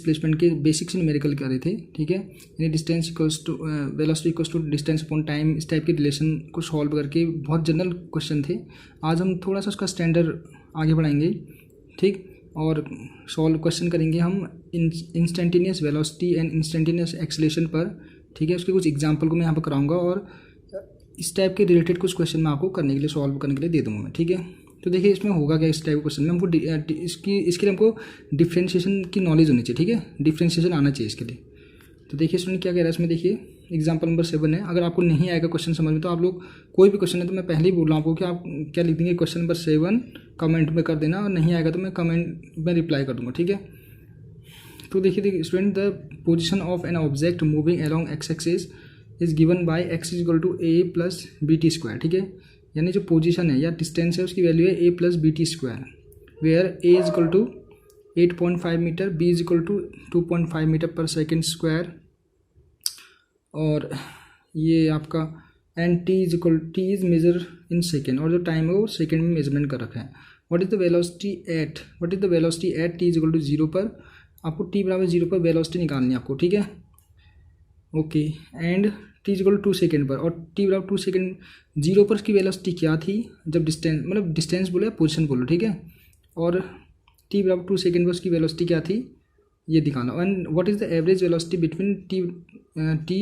Displacement के basics numerical कर रहे थे, ठीक है। यानी distance equals to velocity equals to distance upon time, इस टाइप के रिलेशन को सॉल्व करके बहुत जनरल क्वेश्चन थे। आज हम थोड़ा सा उसका स्टैंडर्ड आगे बढ़ाएंगे, ठीक, और सॉल्व क्वेश्चन करेंगे हम instantaneous velocity and instantaneous acceleration पर, ठीक है। उसके कुछ एग्जाम्पल को मैं यहाँ पर कराऊंगा और इस टाइप के रिलेटेड कुछ क्वेश्चन मैं आपको करने के लिए, सॉल्व करने के लिए दे दूँगा मैं, ठीक है। तो देखिए इसमें होगा क्या, इस टाइप के क्वेश्चन में हमको इसके लिए हमको डिफ्रेंशिएशन की नॉलेज होनी चाहिए, ठीक है, डिफ्रेंशिएशन आना चाहिए इसके लिए। तो देखिए स्टूडेंट क्या कह रहा है इसमें, देखिए एग्जाम्पल नंबर 7 है। अगर आपको नहीं आएगा क्वेश्चन समझ में तो आप लोग कोई भी क्वेश्चन है तो मैं पहले ही बोल रहा हूँ आपको कि आप क्या लिख देंगे, क्वेश्चन नंबर 7 कमेंट में कर देना, और नहीं आएगा तो मैं कमेंट में रिप्लाई कर दूँगा, ठीक है। तो देखिए student, the position of an object moving along X axis is given by X is equal to A plus B T square, ठीक है। यानी जो पोजीशन है या डिस्टेंस है उसकी वैल्यू है A plus B T square, where A is equal to 8.5 metre, B is equal to 2.5 metre पर सेकेंड स्क्वायर, और ये आपका and T is measured in second, और जो टाइम है वो सेकेंड में मेजरमेंट कर रखा है। What is the velocity at t is equal to 0 पर, आपको टी बराबर 0 पर वेलोसिटी निकालनी है आपको, ठीक है, okay. And T is equal to 2 second पर, और टी बराबर 2 सेकेंड 0 पर उसकी वेलोसिटी क्या थी, जब डिस्टेंस मतलब डिस्टेंस बोलो या पोजीशन बोलो, ठीक है, और टी बराबर 2 सेकेंड पर उसकी वेलोसिटी क्या थी ये दिखाना। And what is the average velocity between t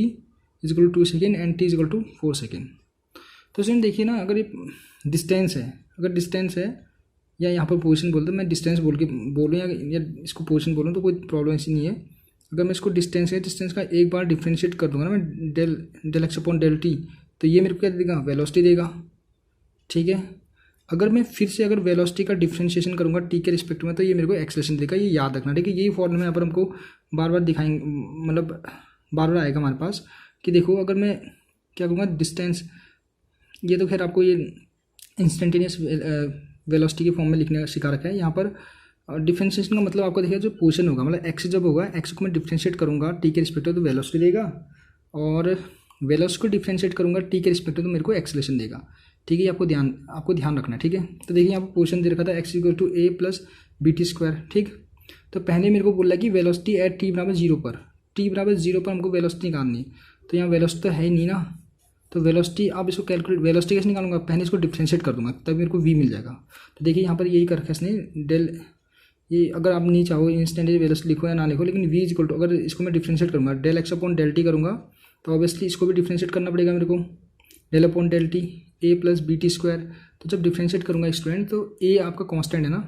is equal to 2 second and T is equal to 4 second. तो इसमें देखिए ना, अगर ये डिस्टेंस है या यहाँ पर पोजीशन बोलते, मैं डिस्टेंस बोल रहा या इसको पोजीशन बोलूँ तो कोई प्रॉब्लम ऐसी नहीं है। अगर मैं इसको डिस्टेंस का एक बार डिफ्रेंशिएट कर दूंगा ना मैं, del x upon del t, तो ये मेरे को क्या देगा, वेलोसिटी देगा, ठीक है। अगर मैं फिर से अगर वेलोसिटी का डिफ्रेंशिएशन करूंगा टी के रिस्पेक्ट में तो ये मेरे को एक्सेलरेशन देगा, ये याद रखना, ठीक है। यही फॉर्मूला यहाँ पर हमको बार बार दिखाएंगे, मतलब बार बार आएगा हमारे पास कि देखो अगर मैं क्या कहूँगा डिस्टेंस, ये तो खैर आपको ये इंस्टेंटेनियस वेलोसिटी के फॉर्म में लिखने का सिखा रखा है। यहाँ पर डिफ्रेंशिएशन का मतलब आपको देखिए जो पोजीशन होगा, मतलब एक्स जब होगा, एक्स को मैं डिफ्रेंशिएट करूँगा टी के रिस्पेक्ट तो वेलोसिटी देगा, और वेलोसिटी को डिफ्रेंशिएट करूँगा टी के रिस्पेक्ट तो मेरे को एक्सेलरेशन देगा, ठीक है। आपको ध्यान रखना है, ठीक है। तो देखिए यहाँ पर पोजीशन दे रखा था x equal to A plus B T square, ठीक। तो पहले मेरे को बोल रहा है कि वेलोसिटी एट टी बराबर 0 पर, हमको वेलोसिटी निकालनी है, तो यहाँ वेलोसिटी तो है ही नहीं ना, तो वेलोसिटी आप इसको कैलकुलेट, वेलोसिटी कैसे निकालूंगा, पहले इसको डिफ्रेंशिएट कर दूंगा तब मेरे को वी मिल जाएगा। तो देखिए यहाँ पर यही कर रखा है इसने, डेल, ये अगर आप नहीं चाहो इंस्टेंटेनियस वेलोसिटी लिखो या ना लिखो, लेकिन वी इक्वल टू, अगर इसको मैं डिफ्रेंशिएट करूँगा del x upon del t करूँगा तो ऑब्वियसली इसको भी डिफ्रेंशिएट करना पड़ेगा मेरे को, del upon del t a plus B T square. तो जब डिफ्रेंशिएट करूँगा स्टूडेंट तो ए आपका कांस्टेंट है ना,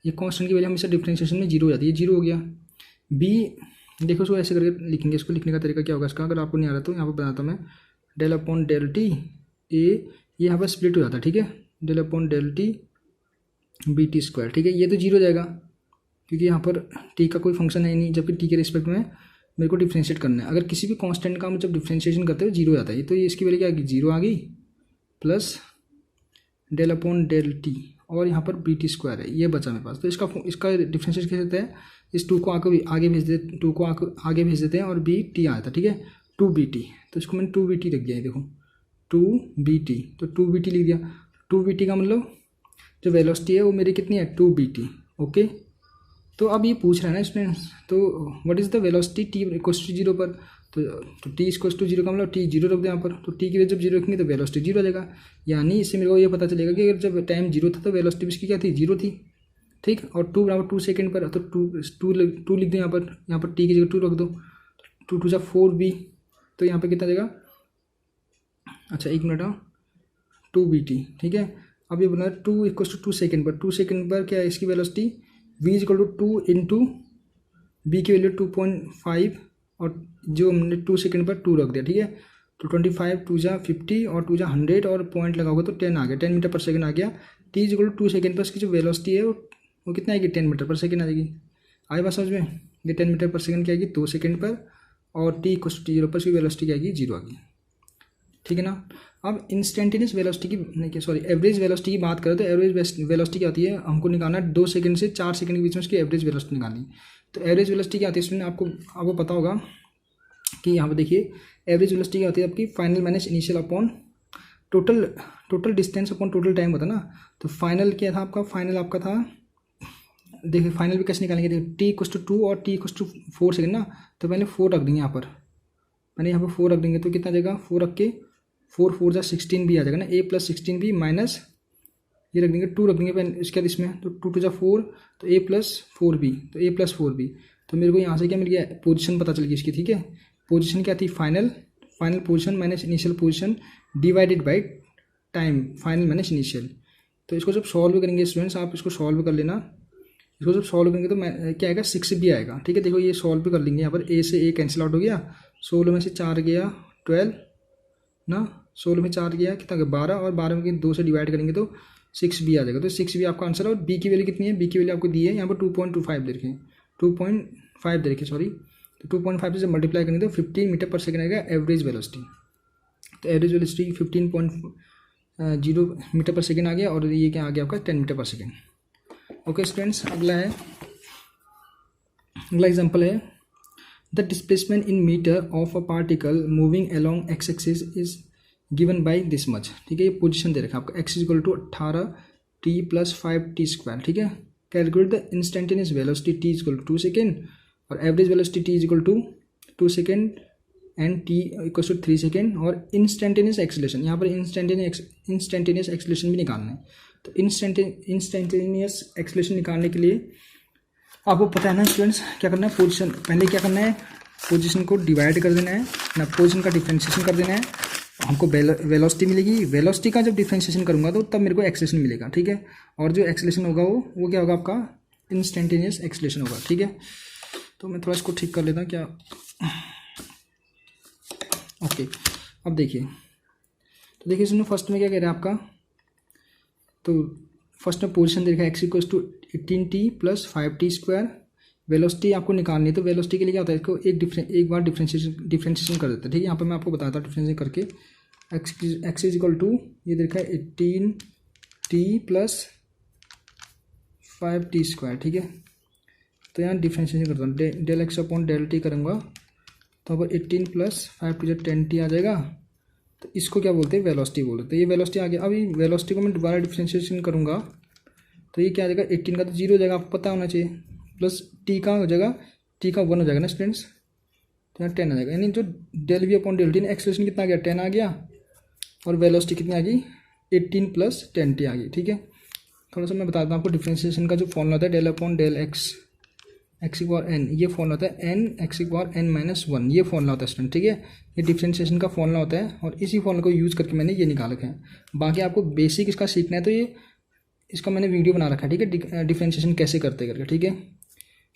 ये कांस्टेंट की वजह हमेशा डिफ्रेंशिएशन में 0 हो जाती है, 0 हो गया। बी देखो उसको ऐसे करके लिखेंगे, इसको लिखने का तरीका क्या होगा इसका, अगर आपको नहीं आ रहा तो यहाँ पर बनाता हूँ मैं, del upon del t a, ये यहाँ पर स्प्लिट हो जाता है, ठीक है, del upon del t b T square, ठीक है। ये तो 0 हो जाएगा क्योंकि यहाँ पर टी का कोई फंक्शन है नहीं, जबकि टी के रिस्पेक्ट में मेरे को डिफ्रेंशिएट करना है। अगर किसी भी कांस्टेंट का हम जब डिफ्रेंशिएशन करते हैं 0 हो जाता है, तो ये इसकी वैल्यू क्या आ गई, 0 आ गई, plus del upon del t, और यहाँ पर बी टी स्क्वायर है, ये बचा मेरे पास। तो इसका डिफ्रेंशिएशन कैसे होता है, इस 2 को आगे भेज देते हैं और बी टी आ जाता है, ठीक है, 2 बी टी। तो इसको मैंने 2 बी टी रख दिया है, देखो 2 बी टी, तो 2 बी टी लिख दिया। 2 बी टी का मतलब जो वेलोसिटी है वो मेरी कितनी है, 2 बी टी, ओके। तो अब ये पूछ रहा है ना स्टूडेंट्स, तो what is the velocity t equals to 0 पर, तो टी इक्वल्स टू 0 का मतलब टी 0 रख दो यहाँ पर, तो टी की वजह जब 0 रखेंगे तो वेलोसिटी 0 आ जाएगा। यानी इससे मेरे को ये पता चलेगा कि अगर जब टाइम 0 था तो वेलोसिटी इसकी क्या थी, 0 थी, ठीक। और 2 बराबर 2 सेकेंड पर, तो 2 लिख दो यहाँ पर टी की जगह 2 रख दो, 2 2 4 बी, तो यहाँ पर कितना जाएगा, अच्छा 1 मिनट, 2 बी टी, ठीक है। अब ये बोला 2 इक्वल्स टू 2 सेकेंड पर, 2 सेकेंड पर क्या है इसकी velocity, v equal to 2 into b की वैल्यू 2.5, और जो हमने 2 सेकेंड पर 2 रख दिया, ठीक है। तो 25 2 जा 50 और 2 जा 100 और पॉइंट लगाओगे तो 10 आ गया, 10 मीटर पर सेकेंड आ गया। टी इक्वल टू 2 सेकेंड पर इसकी जो वेलोसिटी है वो कितना आएगी, 10 मीटर पर सेकेंड आ जाएगी। आए बात समझ में, ये 10 मीटर पर सेकेंड क्या आएगी 2 सेकेंड पर, और टी इक्वल टू 0 पर इसकी वेलोसिटी क्या आएगी, 0 आ गई, ठीक है ना। अब इंस्टेंटेनियस वेलोसिटी की एवरेज वेलोसिटी की बात करें तो एवरेज वेलोसिटी क्या आती है, हमको निकालना 2 सेकंड से 4 सेकंड के बीच में उसकी एवरेज वेलोसिटी निकालनी। तो एवरेज वेलोसिटी क्या आती है स्टूडेंट, आपको पता होगा कि यहाँ पर देखिए एवरेज वेलोसिटी क्या होती है आपकी, final minus initial upon total distance upon total time होता है ना। तो फाइनल क्या था आपका, फाइनल आपका था देखिए फाइनल भी कैसे निकालेंगे, देखिए टी इक्वस टू 2 और टी इक्वस टू 4 सेकेंड ना, तो पहले 4 रख देंगे यहाँ पर, मैंने यहाँ पर 4 रख देंगे तो कितना आ जाएगा, 4 रख के 4 4 जा 16 भी आ जाएगा ना, a प्लस 16 भी माइनस ये रख देंगे 2 रख देंगे पहले इसके बाद इसमें, तो 2 2 जा 4 तो a प्लस 4 b, तो a प्लस 4 b, तो मेरे को यहाँ से क्या मिल गया, पोजीशन पता चल गई इसकी, ठीक है। पोजीशन क्या थी, final position minus initial position divided by time, final minus initial. तो इसको जब सॉल्व करेंगे स्टूडेंट्स, आप इसको सॉल्व कर लेना, इसको जब सॉल्व करेंगे तो मैं क्या आएगा 6 भी आएगा, ठीक है। देखो ये सॉल्व भी कर लेंगे, यहाँ पर a से a कैंसिल आउट हो गया, 16 में से 4 गया 12 ना, 16 में 4 गया कितना गया 12, और 12 में 2 से डिवाइड करेंगे तो 6 भी आ जाएगा, तो 6 भी आपका आंसर है। और बी की वैल्यू कितनी है, बी की वैल्यू आपको दी है यहाँ पर 2.25 दे रखे, 2.5 दे रखे सॉरी, तो 2.5 से मल्टीप्लाई करेंगे तो 15 मीटर पर सेकेंड आएगा एवरेज वेलोसिटी, तो एवरेज वेलोसिटी 15.0 मीटर पर सेकेंड आ गया, और ये क्या आ गया आपका 10 मीटर पर सेकेंड। ओके स्टूडेंट्स, अगला एग्जाम्पल है the displacement in metre of a particle moving along X axis is given by this much, ठीक है। ये पोजीशन दे रखा है आपका, X equal to 18 T plus 5 T square, ठीक है। Calculate the instantaneous velocity T equal to 2 second और average velocity T equal to 2 second and T equal to 3 second, और इंस्टेंटेनियस एक्सीलरेशन, यहाँ पर इंस्टेंटेनियस एक्सीलरेशन भी निकालना है। तो इंस्टेंटेनियस एक्सीलरेशन निकालने के लिए आपको पता है ना स्टूडेंट्स क्या करना है, पोजीशन पहले क्या करना है, पोजीशन को डिवाइड कर देना है ना, पोजीशन का डिफ्रेंशिएशन कर देना है, हमको वेलोसिटी मिलेगी, वेलोसिटी का जब डिफ्रेंशिएशन करूंगा तो तब मेरे को एक्सीलरेशन मिलेगा, ठीक है। और जो एक्सीलरेशन होगा वो क्या होगा आपका इंस्टेंटेनियस एक्सीलरेशन होगा, ठीक है। तो मैं थोड़ा इसको ठीक कर लेता हूँ क्या, ओके। अब देखिए, तो देखिए इसमें फर्स्ट में क्या कह रहा है आपका, तो फर्स्ट में पोजीशन देखा x equal to 18t plus 5t square, velocity आपको निकालनी है, तो वेलोसिटी के लिए क्या होता है, इसको एक बार डिफ्रेंशिएशन कर देते हैं, ठीक है। यहाँ पर मैं आपको बताता हूँ डिफ्रेंशिएशन करके, एक्स इज इक्वल टू ये देखा है 18t प्लस 5t स्क्वायर, ठीक है। तो यहाँ डिफ्रेंशिएशन करता हूँ, del x upon del t करूँगा, तो अब 18 प्लस 5 टू 10t आ जाएगा, तो इसको क्या बोलते हैं, वेलोसिटी बोलते हैं। तो ये वेलोसिटी आ गया, अभी वेलोसिटी को मैं दोबारा डिफ्रेंशिएशन करूँगा तो ये क्या आ जाएगा, 18 का तो 0 हो जाएगा, आपको पता होना चाहिए, प्लस टी का हो जाएगा, टी का 1 हो जाएगा ना स्टूडेंट्स, तो यहाँ 10 आ जाएगा, यानी जो del v upon del t, acceleration कितना आ गया 10 आ गया, और वेलोसिटी कितनी आ गई 18 प्लस 10t आ गई, ठीक है। थोड़ा सा मैं बताता हूँ आपको डिफ्रेंशिएशन का जो फॉर्मूला होता है, डेल अपॉन डेल एक्स की पावर एन, ये फॉर्मूला होता है एन एक्स की पावर एन माइनस 1, ये फॉर्मूला होता है स्टूडेंट, ठीक है। ये डिफ्रेंशिएशन का फॉर्मूला होता है, और इसी फॉर्मूला को यूज़ करके मैंने ये निकाल रखा है। बाकी आपको बेसिक इसका सीखना है तो ये इसका मैंने वीडियो बना रखा है, ठीक है, डिफ्रेंशिएशन कैसे करते करके, ठीक है।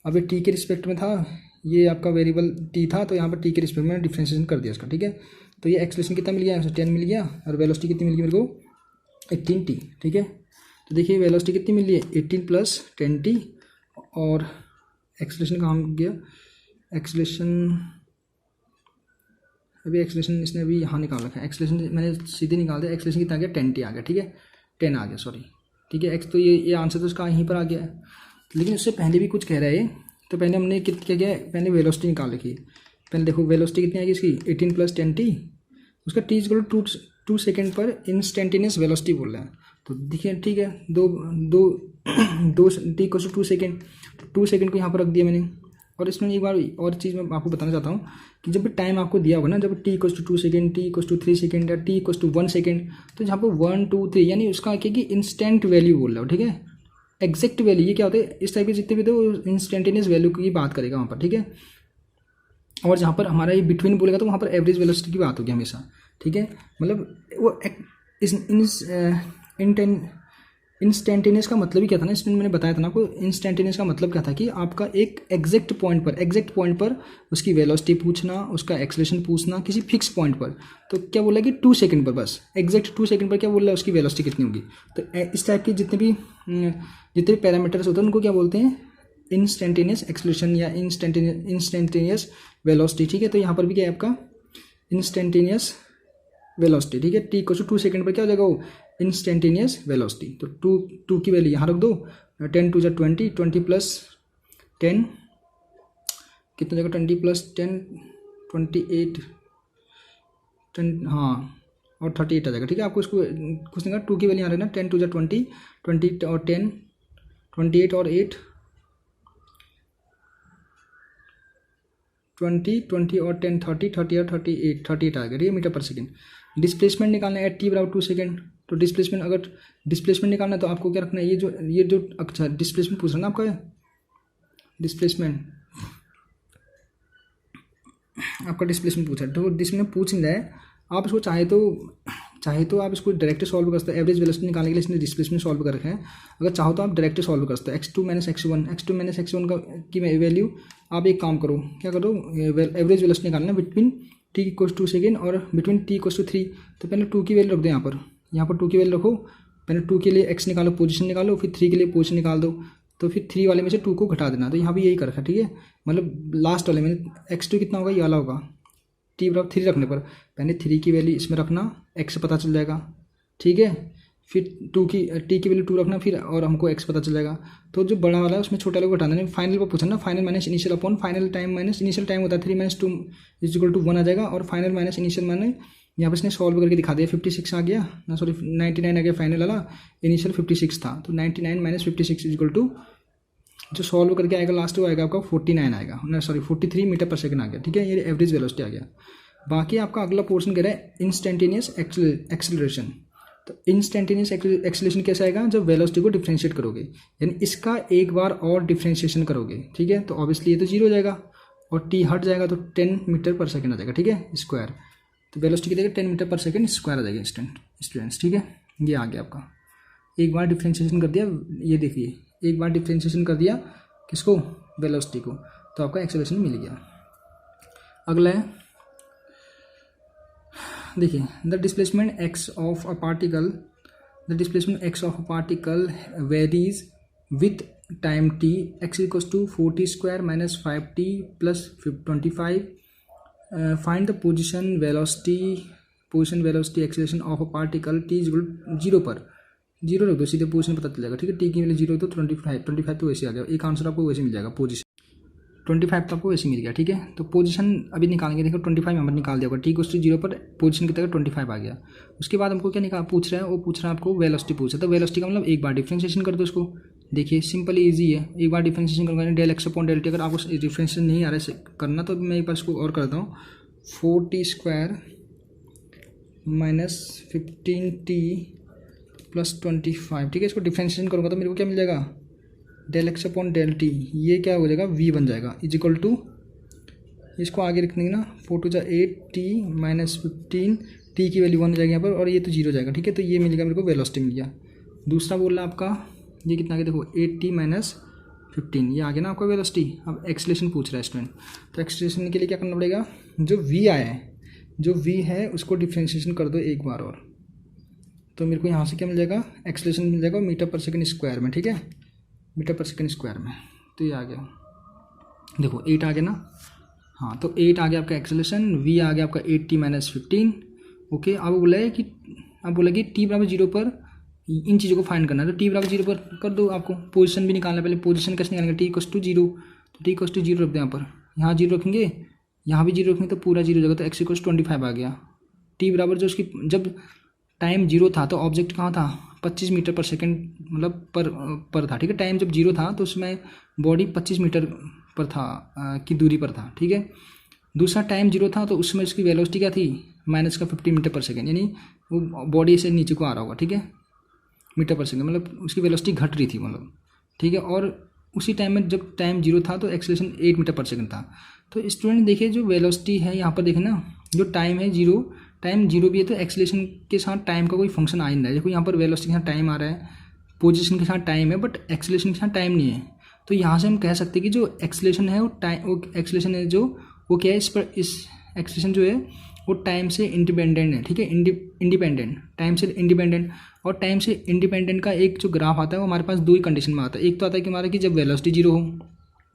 अब ये टी के रिस्पेक्ट में था, ये आपका वेरिएबल टी था, तो यहाँ पर टी के रिस्पेक्ट में डिफ्रेंशिएशन कर दिया इसका, ठीक है। तो ये एक्सेलरेशन कितना मिल गया, 10 मिल गया, और वेलोसिटी कितनी मिल गई मेरे को 18t, ठीक है। तो देखिए वेलोसिटी कितनी मिली है 18 प्लस 10t, और एक्सेलरेशन कहाँ गया, एक्सेलरेशन अभी एक्सेलरेशन इसने अभी यहाँ निकाल रखा है, एक्सेलरेशन मैंने सीधे निकाल दिया, एक्सेलरेशन कितना आ गया 10t आ गया, ठीक है, 10 आ गया सॉरी, ठीक है। एक्स तो ये आंसर तो इसका यहीं पर आ गया है, लेकिन उससे पहले भी कुछ कह रहा है ये, तो पहले हमने क्या किया, पहले वेलोसिटी निकाल रखी है। पहले देखो वेलोसिटी कितनी आएगी इसकी 18 प्लस 10t, उसका t इक्वल टू 2 सेकेंड पर इंस्टेंटेनियस वेलोसिटी बोल रहा है, तो देखिए ठीक है, दो t इक्वल टू 2 सेकेंड, तो 2 सेकेंड को यहाँ पर रख दिया मैंने। और इसमें एक बार और चीज़ मैं आपको बताना चाहता हूँ कि जब भी टाइम आपको दिया होगा ना, जब t equal to 2 second, t equal to 3 second, या t इक्वल टू 1 सेकेंड, तो जहाँ पर 1 2 3 यानी उसका क्या कि इंस्टेंट वैल्यू बोल रहा हो, ठीक है, एग्जैक्ट वैल्यू, ये क्या होता है इस टाइप के जितने भी थे वो इंस्टेंटेनियस वैल्यू की बात करेगा वहाँ पर, ठीक है। और जहाँ पर हमारा ये बिटवीन बोलेगा तो वहाँ पर एवरेज वेलोसिटी की बात होगी हमेशा, ठीक है। मतलब वो इंस्टेंटेनियस का मतलब ही क्या था ना, इसमें मैंने बताया था ना आपको, इंस्टेंटेनियस का मतलब क्या था कि आपका एक एग्जैक्ट पॉइंट पर उसकी वेलोसिटी पूछना, उसका एक्सेलरेशन पूछना किसी फिक्स पॉइंट पर, तो क्या बोला कि 2 सेकंड पर, बस एग्जैक्ट 2 सेकंड पर क्या बोल रहा है उसकी वेलोसिटी कितनी होगी। तो इस टाइप के जितने भी पैरामीटर्स होते हैं उनको क्या बोलते हैं, इंस्टेंटेनियस एक्सेलरेशन या इंस्टेंटेनियस वेलोसिटी, ठीक है। तो यहाँ पर भी क्या है आपका इंस्टेंटेनियस वेलोसिटी, ठीक है, टी इक्वल टू 2 सेकंड पर क्या हो जाएगा वो इंस्टेंटेनियस वेलोसिटी। तो 2 की वैल्यू यहाँ रख दो, 10 टू 20, 20 प्लस 10 कितना जाएगा, 20 प्लस 10 28 हाँ, और 38 आ जाएगा, ठीक है। आपको इसको कुछ नहीं, 2 की वैल्यू यहाँ रखना, 10 टू 20, 20 और 10 28 और 8 20 और 10 30 और 38 आ गया, ठीक है, मीटर पर सेकेंड। डिस्प्लेसमेंट निकालना है t बराबर 2 सेकेंड। तो डिस्प्लेसमेंट, अगर डिस्प्लेसमेंट निकालना है तो आपको क्या रखना है, ये जो अच्छा डिस्प्लेसमेंट पूछ रहा ना आपका, डिस्प्लेसमेंट आपका डिस्प्लेसमेंट पूछा है, तो डिस्प्लेसमेंट पूछ नहीं रहा है, आप इसको चाहे तो आप इसको डायरेक्ट सॉल्व कर सकते हो। एवरेज वेलोसिटी निकालने के लिए इसने डिस्प्लेसमेंट सॉल्व कर रखे हैं, अगर चाहो तो आप डायरेक्ट सॉल्व कर सकते हो। x2 माइनस x1 की वैल्यू, आप एक काम करो, क्या करो, एवरेज वेलोसिटी निकालना बिटवीन t इक्वल 2 सेकेंड और बिटवीन t इक्वल 3। तो पहले 2 की वैल्यू रख दो यहाँ पर 2 की वैल्यू रखो, पहले 2 के लिए x निकालो, पोजीशन निकालो, फिर 3 के लिए पोजीशन निकाल दो, तो फिर 3 वाले में से 2 को घटा देना। तो यहाँ भी यही कर रखा है, ठीक है, मतलब लास्ट वाले में x2 कितना होगा, ये वाला होगा, t बराबर 3 रखने पर पहले 3 की वैल्यू इसमें रखना, x पता चल जाएगा, ठीक है, फिर t की वैल्यू 2 रखना, फिर और हमको x पता चल जाएगा। तो जो बड़ा वाला है उसमें छोटा वाले को घटाना है। फाइनल पर पूछना ना, final minus initial upon final time minus initial time होता है, 3 - 2 = 1 आ जाएगा, और फाइनल माइनस इनिशियल माने यहाँ पर इसने सॉल्व करके दिखा दिया, 56 आ गया ना, सॉरी 99 आ गया फाइनल वाला, इनिशियल 56 था, तो 99 - 56 = जो सॉल्व करके आएगा लास्ट वो आएगा आपका 49 आएगा ना, सॉरी 43 मीटर पर सेकंड आ गया, ठीक है, ये एवरेज वेलोसिटी आ गया। बाकी आपका अगला पोर्शन कह रहा है इंस्टेंटेनियस एक्सेलरेशन। तो इंस्टेंटेनियस एक्सेलरेशन कैसे आएगा, जब वेलोसिटी को डिफ्रेंशिएट करोगे, यानी इसका एक बार और डिफ्रेंशिएशन करोगे, ठीक है, तो ऑब्वियसली ये तो 0 हो जाएगा और t हट जाएगा तो 10 मीटर पर सेकंड आ जाएगा, ठीक है, स्क्वायर। तो वेलोसिटी की जगह 10 मीटर पर सेकंड स्क्वायर आ जाएगा स्टूडेंट्स, ठीक है, ये आ गया आपका। एक बार डिफ्रेंशिएशन कर दिया, ये देखिए एक बार डिफ्रेंशिएशन कर दिया किसको, वेलोसिटी को, तो आपका एक्सेलरेशन मिल गया। अगला है, देखिए the displacement x of a particle varies with time t, x = 40² - 5t + 25। Find the position velocity acceleration of a particle t = 0 पर, 0 रख दो, सीधे पोजिशन पता चल जाएगा, ठीक है, t की वैल्यू 0 तो 25 तो वैसे आ गया, एक आंसर आपको वैसे मिल जाएगा, पोजिशन 25 तो आपको वैसे मिल गया, ठीक है। तो पोजीशन अभी निकालेंगे, देखो 25 यहाँ पर निकाल दिया होगा, t = 0 पर पोजीशन की तरह 25 आ गया। उसके बाद हमको क्या पूछ रहा है, वो पूछ रहा है आपको वेलोसिटी पूछ रहा है, तो वेलोसिटी का मतलब एक बार डिफ्रेंशिएशन कर दो उसको, देखिए सिंपल ईजी है, एक बार डिफ्रेंशिएशन करूँगा, डेल x/डेल t, अगर आपको डिफ्रेंशिएशन नहीं आ रहा है करना तो मैं एक बार इसको और करता हूँ, 4t² - 15t + 25, ठीक है, इसको डिफ्रेंशिएशन करूँगा तो मेरे को क्या मिल जाएगा, डेल x/डेल t, ये क्या हो जाएगा, v बन जाएगा, = इसको आगे रख देंगे ना, 4 × 8t - 15, t की वैल्यू 1 हो जाएगी यहाँ पर, और ये तो 0 हो जाएगा, ठीक है, तो ये मिलेगा मेरे को, वेलोसिटी मिल गया। दूसरा बोल रहा है आपका, ये कितना आ गया, देखो 8t - 15, ये आ गया ना आपका वेलोसिटी। अब एक्सेलरेशन पूछ रहा है स्टूडेंट, तो एक्सेलरेशन के लिए क्या करना पड़ेगा, जो v आया है, जो v है उसको डिफ्रेंशिएशन कर दो एक बार और, तो मेरे को यहाँ से क्या मिल जाएगा, एक्सेलरेशन मिल जाएगा मीटर पर सेकेंड स्क्वायर में, ठीक है, मीटर पर सेकेंड स्क्वायर में। तो ये आ गया, देखो 8 आ गया ना, हाँ, तो 8 आ गया आपका एक्सेलरेशन, v आ गया आपका 8t - 15, ओके। अब बोला कि t = 0 पर इन चीज़ों को फाइंड करना है, तो t = 0 पर कर दो, आपको पोजीशन भी निकालना, पहले पोजीशन कैसे निकालेंगे, t = 0, तो t = 0 रख दो यहाँ पर, यहाँ 0 रखेंगे, यहाँ भी 0 रखेंगे, तो पूरा 0 हो जाएगा, तो x = 25 आ गया। t बराबर जो उसकी, जब टाइम 0 था तो ऑब्जेक्ट कहाँ था, 25 मीटर पर सेकंड, मतलब पर था, ठीक है, टाइम जब 0 था तो उसमें बॉडी 25 मीटर पर था की दूरी पर था, ठीक है। दूसरा टाइम 0 था तो उसमें उसकी वेलोसिटी क्या थी, -15 मीटर पर सेकंड, यानी वो बॉडी से नीचे को आ रहा होगा, ठीक है, मीटर पर सेकंड, मतलब उसकी वेलोसिटी घट रही थी, मतलब, ठीक है। और उसी टाइम में जब टाइम 0 था तो एक्सेलरेशन 8 मीटर पर सेकंड था। तो स्टूडेंट देखिए, जो वेलोसिटी है यहाँ पर देखें ना, जो टाइम है 0, टाइम 0 भी है, तो एक्सेलरेशन के साथ टाइम का कोई फंक्शन आ ही नहीं रहा है। देखो यहाँ पर वेलोसिटी के साथ टाइम आ रहा है, पोजीशन के साथ टाइम है, बट एक्सेलरेशन के साथ टाइम नहीं है। तो यहाँ से हम कह सकते हैं कि जो एक्सेलरेशन है वो एक्सेलरेशन है जो वो क्या है, इस एक्सेलरेशन जो है वो टाइम से इंडिपेंडेंट है, ठीक है, इंडिपेंडेंट, टाइम से इंडिपेंडेंट। और टाइम से इंडिपेंडेंट का एक जो ग्राफ आता है वो हमारे पास 2 ही कंडीशन में आता है। एक तो आता है कि हमारा कि जब वेलोसिटी 0 हो,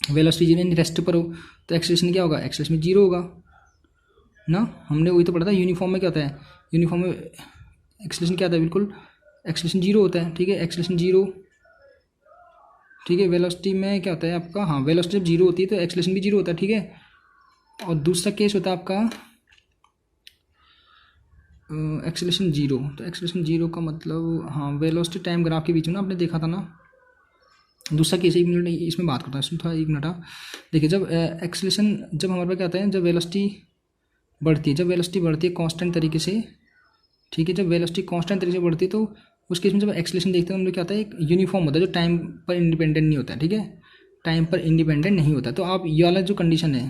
वेलोसिटी 0 रेस्ट पर हो, तो एक्सेलरेशन क्या होगा, एक्सेलरेशन 0 होगा ना, हमने वही तो पढ़ा था। यूनिफॉर्म में क्या होता है, यूनिफॉर्म में एक्सेलरेशन क्या आता है, बिल्कुल एक्सेलरेशन 0 होता है, ठीक है, एक्सेलरेशन 0, ठीक है। वेलोसिटी में क्या होता है आपका, हाँ, वेलोसिटी जब 0 होती है तो एक्सेलरेशन भी 0 होता है, ठीक है। और दूसरा केस होता है आपका एक्सेलरेशन 0, तो एक्सेलरेशन 0 का मतलब, हाँ, वेलोसिटी टाइम ग्राफ के बीच में ना आपने देखा था ना, दूसरा केस 1 मिनट इसमें बात करता हूँ, इसमें थोड़ा 1 मिनट देखिए। जब एक्सेलेरेशन, जब हमारे पास क्या आता है, जब वेलोसिटी बढ़ती है, जब वेलोसिटी बढ़ती है कांस्टेंट तरीके से, ठीक है, जब वेलोसिटी कांस्टेंट तरीके से बढ़ती है तो उस केस में जब एक्सेलेरेशन देखते हैं हम लोग क्या होता है, एक यूनिफॉर्म होता है जो टाइम पर इंडिपेंडेंट नहीं होता है, ठीक है, टाइम पर इंडिपेंडेंट नहीं होता। तो आप ये वाला जो कंडीशन है,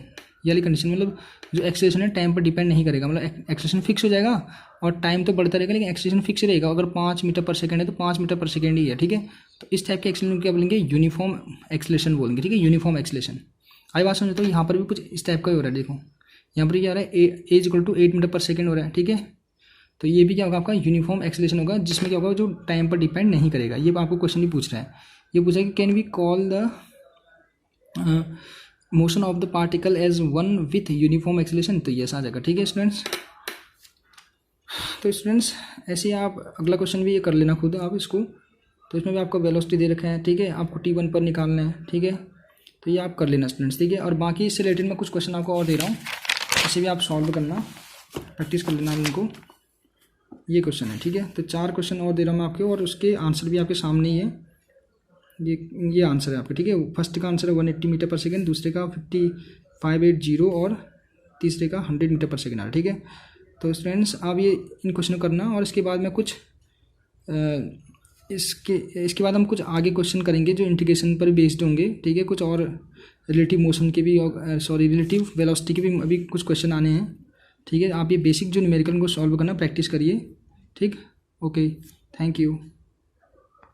ये वाली कंडीशन मतलब जो एक्सेलेरेशन है टाइम पर डिपेंड नहीं करेगा, मतलब एक्सेलेरेशन फिक्स हो जाएगा और टाइम तो बढ़ता रहेगा लेकिन एक्सेलेरेशन फिक्स रहेगा। अगर 5 मीटर पर सेकंड है तो 5 मीटर पर सेकंड ही है, ठीक है। तो इस टाइप के एक्सेलेरेशन क्या बोलेंगे, यूनिफॉर्म एक्सेलेरेशन बोलेंगे, ठीक है, यूनिफॉर्म एक्सेलेरेशन। आई बात समझो। तो यहाँ पर भी कुछ इस टाइप का ही हो रहा है, देखो यहाँ पर ये आ रहा है एज इक्वल टू 8 मीटर पर सेकंड हो रहा है, ठीक है। तो ये भी क्या होगा आपका यूनिफॉर्म एक्सेलेरेशन होगा, जिसमें क्या होगा जो टाइम पर डिपेंड नहीं करेगा। ये आपको क्वेश्चन भी पूछ रहा है, ये पूछा है कि can we call the motion of the particle as one with uniform acceleration. तो यस आ जाएगा, ठीक है स्टूडेंट्स। तो स्टूडेंट्स ऐसे ही आप अगला क्वेश्चन भी ये कर लेना खुद आप इसको। तो इसमें भी आपको वेलोसिटी दे रखा है, ठीक है, आपको T1 पर निकालना है, ठीक है। तो ये आप कर लेना स्टूडेंट्स, ठीक है। और बाकी इससे रिलेटेड मैं कुछ क्वेश्चन आपको और दे रहा हूँ, इसे भी आप सॉल्व करना, प्रैक्टिस कर लेना इनको। ये क्वेश्चन है, ठीक है। तो 4 क्वेश्चन और दे रहा हूँ मैं आपके, और उसके आंसर भी आपके सामने ही है। ये आंसर है आपका, ठीक है। फर्स्ट का आंसर है 180 मीटर पर सेकेंड, दूसरे का 5580 और तीसरे का 100 मीटर पर सेकेंड आ रहा है, ठीक है। तो स्टूडेंट्स आप ये इन क्वेश्चन को करना, और इसके बाद में कुछ इसके बाद हम कुछ आगे क्वेश्चन करेंगे जो इंटीग्रेशन पर बेस्ड होंगे, ठीक है। कुछ और रिलेटिव मोशन के भी, रिलेटिव वेलोसिटी के भी अभी कुछ क्वेश्चन आने हैं, ठीक है। आप ये बेसिक जो न्यूमेरिकल को सॉल्व करना प्रैक्टिस करिए, ठीक। Okay, thank you.